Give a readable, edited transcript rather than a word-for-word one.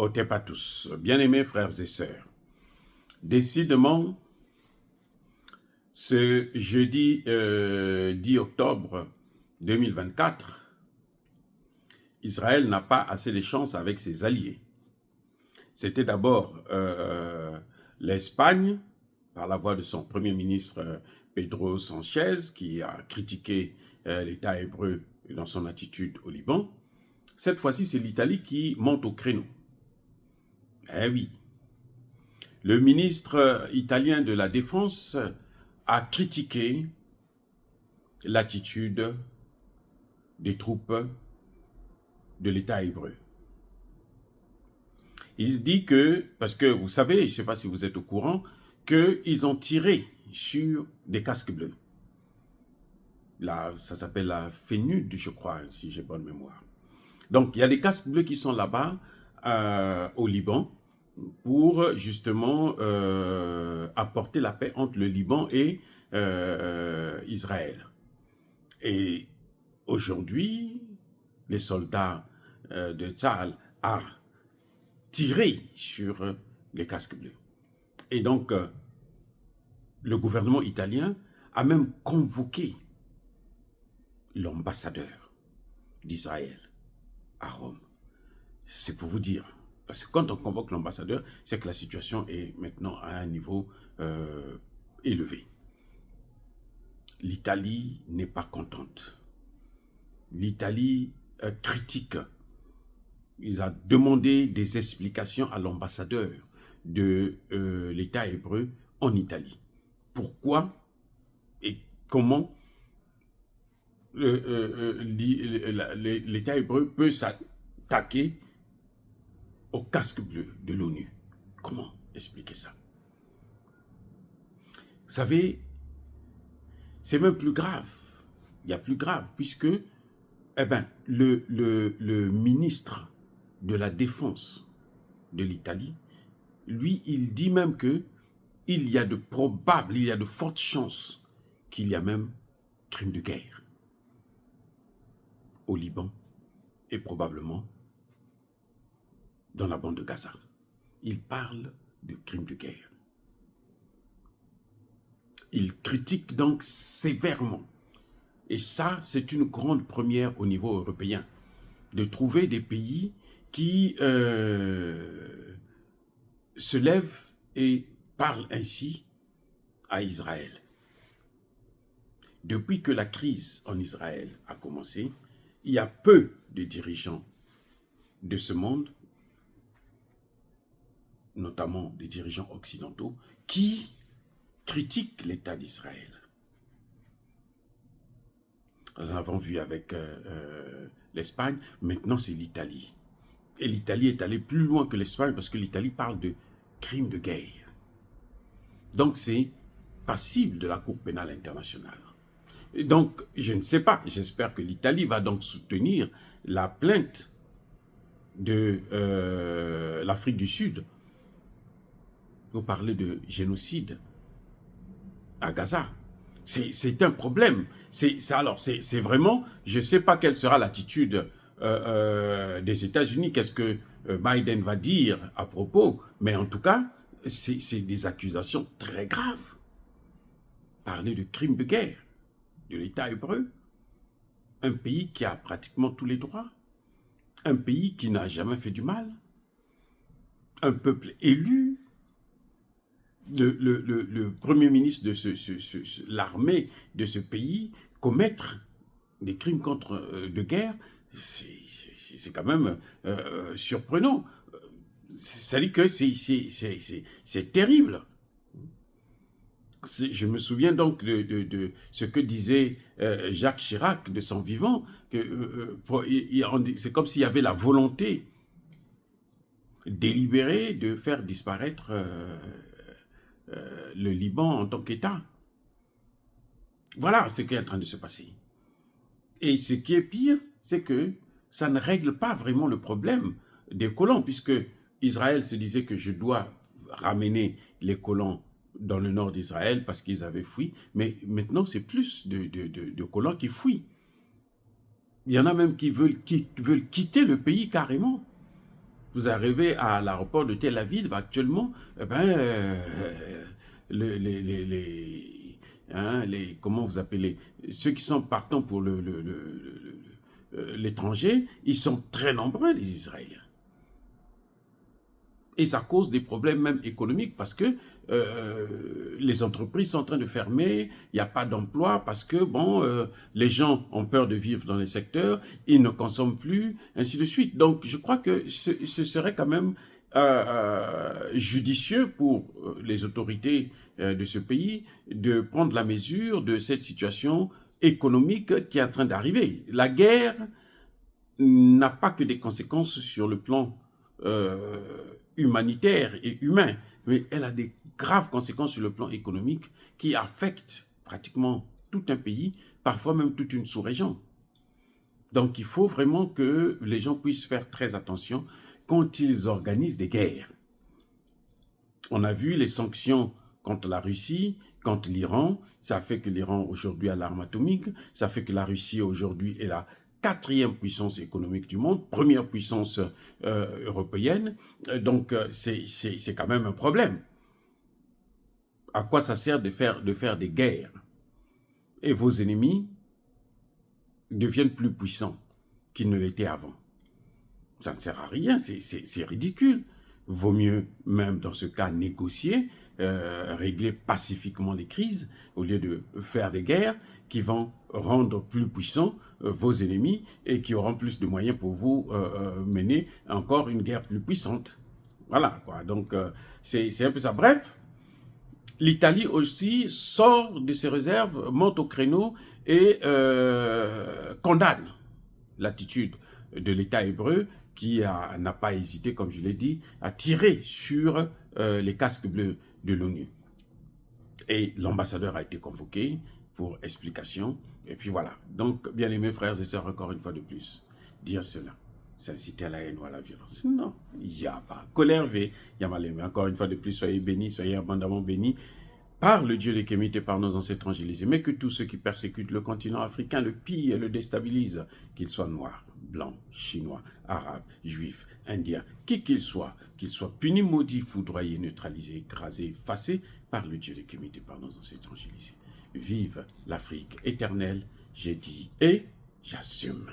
Otep à tous, bien-aimés frères et sœurs. Décidément, ce jeudi 10 octobre 2024, Israël n'a pas assez de chance avec ses alliés. C'était d'abord l'Espagne, par la voix de son premier ministre Pedro Sánchez, qui a critiqué l'État hébreu dans son attitude au Liban. Cette fois-ci, c'est l'Italie qui monte au créneau. Eh oui. Le ministre italien de la Défense a critiqué l'attitude des troupes de l'État hébreu. Il dit que, parce que vous savez, je ne sais pas si vous êtes au courant, qu'ils ont tiré sur des casques bleus. Là, ça s'appelle la FENUD, je crois, si j'ai bonne mémoire. Donc, il y a des casques bleus qui sont là-bas, au Liban, pour justement apporter la paix entre le Liban et Israël. Et aujourd'hui, les soldats de Tzahal ont tiré sur les casques bleus. Et donc, le gouvernement italien a même convoqué l'ambassadeur d'Israël à Rome. C'est pour vous dire. Parce que quand on convoque l'ambassadeur, c'est que la situation est maintenant à un niveau élevé. L'Italie n'est pas contente. L'Italie critique. Ils ont demandé des explications à l'ambassadeur de l'État hébreu en Italie. Pourquoi et comment l'État hébreu peut s'attaquer au casque bleu de l'ONU. Comment expliquer ça? Vous savez, c'est même plus grave. Il y a plus grave, puisque le ministre de la Défense de l'Italie, lui, il dit même que il y a de fortes chances qu'il y a même crime de guerre au Liban et probablement dans la bande de Gaza. Il parle de crimes de guerre. Il critique donc sévèrement. Et ça, c'est une grande première au niveau européen, de trouver des pays qui se lèvent et parlent ainsi à Israël. Depuis que la crise en Israël a commencé, il y a peu de dirigeants de ce monde, notamment des dirigeants occidentaux, qui critiquent l'État d'Israël. Nous l'avons vu avec l'Espagne, maintenant c'est l'Italie. Et l'Italie est allée plus loin que l'Espagne parce que l'Italie parle de crimes de guerre. Donc c'est passible de la Cour pénale internationale. Et donc, je ne sais pas, j'espère que l'Italie va donc soutenir la plainte de l'Afrique du Sud. Vous parlez de génocide à Gaza. C'est un problème. C'est vraiment, je ne sais pas quelle sera l'attitude des États-Unis, qu'est-ce que Biden va dire à propos, mais en tout cas, c'est des accusations très graves. Parler de crimes de guerre de l'État hébreu, un pays qui a pratiquement tous les droits, un pays qui n'a jamais fait du mal, un peuple élu, le premier ministre de l'armée de ce pays commettre des crimes de guerre, c'est quand même surprenant. Ça dit que c'est terrible. Je me souviens donc de ce que disait Jacques Chirac de son vivant, que c'est comme s'il y avait la volonté délibérée de faire disparaître le Liban en tant qu'État. Voilà ce qui est en train de se passer. Et ce qui est pire, c'est que ça ne règle pas vraiment le problème des colons, puisque Israël se disait que je dois ramener les colons dans le nord d'Israël parce qu'ils avaient fui, mais maintenant c'est plus de colons qui fuient. Il y en a même qui veulent quitter le pays carrément. Vous arrivez à l'aéroport de Tel Aviv actuellement, eh ben, comment vous appelez, ceux qui sont partants pour l'étranger, ils sont très nombreux, les Israéliens. Et ça cause des problèmes même économiques parce que les entreprises sont en train de fermer, il n'y a pas d'emploi parce que bon, les gens ont peur de vivre dans les secteurs, ils ne consomment plus, ainsi de suite. Donc je crois que ce serait quand même judicieux pour les autorités de ce pays de prendre la mesure de cette situation économique qui est en train d'arriver. La guerre n'a pas que des conséquences sur le plan humanitaire et humain, mais elle a des graves conséquences sur le plan économique qui affectent pratiquement tout un pays, parfois même toute une sous-région. Donc il faut vraiment que les gens puissent faire très attention quand ils organisent des guerres. On a vu les sanctions contre la Russie, contre l'Iran, ça fait que l'Iran aujourd'hui a l'arme atomique, ça fait que la Russie aujourd'hui est la quatrième puissance économique du monde, première puissance européenne, donc c'est quand même un problème. À quoi ça sert de faire des guerres? Et vos ennemis deviennent plus puissants qu'ils ne l'étaient avant. Ça ne sert à rien, c'est ridicule. Vaut mieux, même dans ce cas, négocier, régler pacifiquement les crises, au lieu de faire des guerres qui vont rendre plus puissants vos ennemis et qui auront plus de moyens pour vous mener encore une guerre plus puissante. Voilà, quoi. Donc, c'est un peu ça. Bref, l'Italie aussi sort de ses réserves, monte au créneau et condamne l'attitude de l'État hébreu qui n'a pas hésité, comme je l'ai dit, à tirer sur les casques bleus de l'ONU. Et l'ambassadeur a été convoqué pour explication. Et puis voilà. Donc, bien aimés frères et sœurs, encore une fois de plus, dire cela, c'est inciter à la haine ou à la violence. Non, il n'y a pas. Colère V, il y a mal aimé. Encore une fois de plus, soyez bénis, soyez abondamment bénis par le Dieu des Kémites et par nos ancêtres angélisés, mais que tous ceux qui persécutent le continent africain le pillent et le déstabilisent, qu'ils soient noirs, blancs, chinois, arabes, juifs, indiens, qui qu'ils soient punis, maudits, foudroyés, neutralisés, écrasés, effacés par le Dieu des Kémites et par nos ancêtres angélisés. Vive l'Afrique éternelle, j'ai dit et j'assume.